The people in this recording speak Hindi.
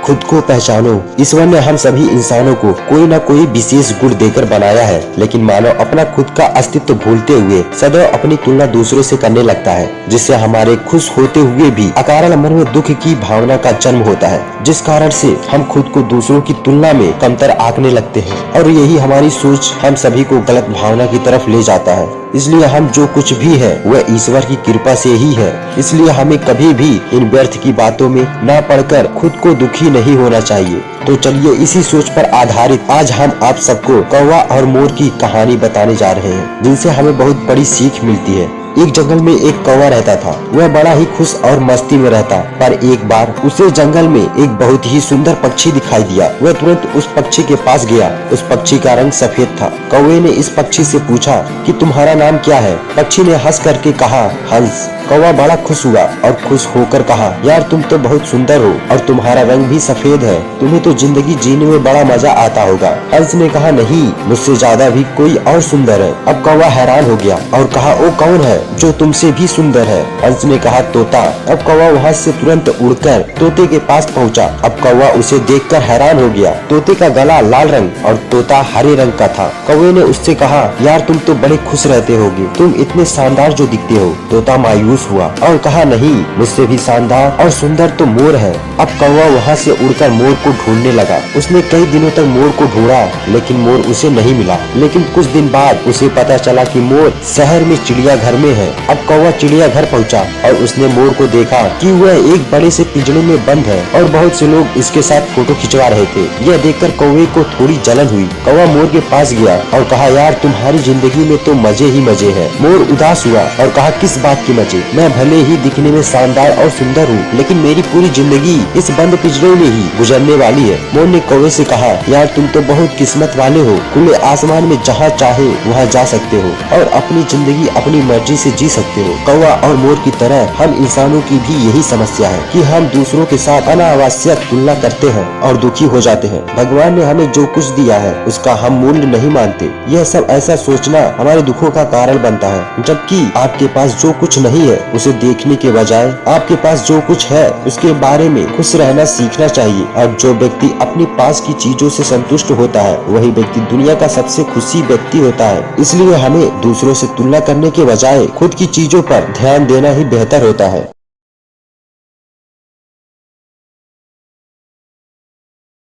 खुद को पहचानो। ईश्वर ने हम सभी इंसानों को कोई न कोई विशेष गुण देकर बनाया है, लेकिन मानव अपना खुद का अस्तित्व भूलते हुए सदैव अपनी तुलना दूसरों से करने लगता है, जिससे हमारे खुश होते हुए भी अकारण मन में दुख की भावना का जन्म होता है, जिस कारण से हम खुद को दूसरों की तुलना में कमतर आंकने लगते हैं और यही हमारी सोच हम सभी को गलत भावना की तरफ ले जाता है। इसलिए हम जो कुछ भी है वह ईश्वर की कृपा से ही है। इसलिए हमें कभी भी इन व्यर्थ की बातों में न पड़कर खुद को दुखी नहीं होना चाहिए। तो चलिए इसी सोच पर आधारित आज हम आप सबको कौवा और मोर की कहानी बताने जा रहे हैं, जिनसे हमें बहुत बड़ी सीख मिलती है। एक जंगल में एक कौवा रहता था। वह बड़ा ही खुश और मस्ती में रहता, पर एक बार उसे जंगल में एक बहुत ही सुंदर पक्षी दिखाई दिया। वह तुरंत उस पक्षी के पास गया। उस पक्षी का रंग सफेद था। कौवे ने इस पक्षी से पूछा कि तुम्हारा नाम क्या है? पक्षी ने हंस करके कहा, हंस। कौवा बड़ा खुश हुआ और खुश होकर कहा, यार तुम तो बहुत सुंदर हो और तुम्हारा रंग भी सफेद है, तुम्हें तो जिंदगी जीने में बड़ा मजा आता होगा। हंस ने कहा, नहीं, मुझसे ज्यादा भी कोई और सुंदर है। अब कौवा हैरान हो गया और कहा, वो कौन है जो तुमसे भी सुंदर है? हंस ने कहा, तोता। अब कौवा वहाँ से तुरंत उड़कर तोते के पास पहुँचा। अब कौवा उसे देखकर हैरान हो गया। तोते का गला लाल रंग और तोता हरे रंग का था। कौवे ने उससे कहा, यार तुम तो बड़े खुश रहते होगे, तुम इतने शानदार जो दिखते हो। तोता मायूस हुआ और कहा, नहीं, मुझसे भी शानदार और सुंदर तो मोर है। अब कौवा वहाँ से उड़कर मोर को ढूंढने लगा। उसने कई दिनों तक मोर को ढूंढा, लेकिन मोर उसे नहीं मिला। लेकिन कुछ दिन बाद उसे पता चला कि मोर शहर में चिड़ियाघर में है। अब कौवा चिड़ियाघर पहुँचा और उसने मोर को देखा कि वह एक बड़े से पिंजरे में बंद है और बहुत से लोग इसके साथ फोटो खिंचवा रहे थे। यह देखकर कौवे को थोड़ी जलन हुई। कौवा मोर के पास गया और कहा, यार तुम्हारी जिंदगी में तो मजे ही मजे हैं। मोर उदास हुआ और कहा, किस बात के मजे? मैं भले ही दिखने में शानदार और सुंदर हूँ, लेकिन मेरी पूरी जिंदगी इस बंद पिंजरे में ही गुजरने वाली है। मोर ने कौवे से कहा, यार तुम तो बहुत किस्मत वाले हो, खुले आसमान में जहाँ चाहे वहाँ जा सकते हो और अपनी जिंदगी अपनी मर्जी से जी सकते हो। कौवा और मोर की तरह हम इंसानों की भी यही समस्या है कि हम दूसरों के साथ अनावश्यक तुलना करते हैं और दुखी हो जाते हैं। भगवान ने हमें जो कुछ दिया है उसका हम मूल्य नहीं मानते। यह सब ऐसा सोचना हमारे दुखों का कारण बनता है, जबकि आपके पास जो कुछ नहीं है उसे देखने के बजाय आपके पास जो कुछ है उसके बारे में खुश रहना सीखना चाहिए। और जो व्यक्ति अपने पास की चीजों से संतुष्ट होता है वही व्यक्ति दुनिया का सबसे खुशी व्यक्ति होता है। इसलिए हमें दूसरों से तुलना करने के बजाय खुद की चीजों पर ध्यान देना ही बेहतर होता है।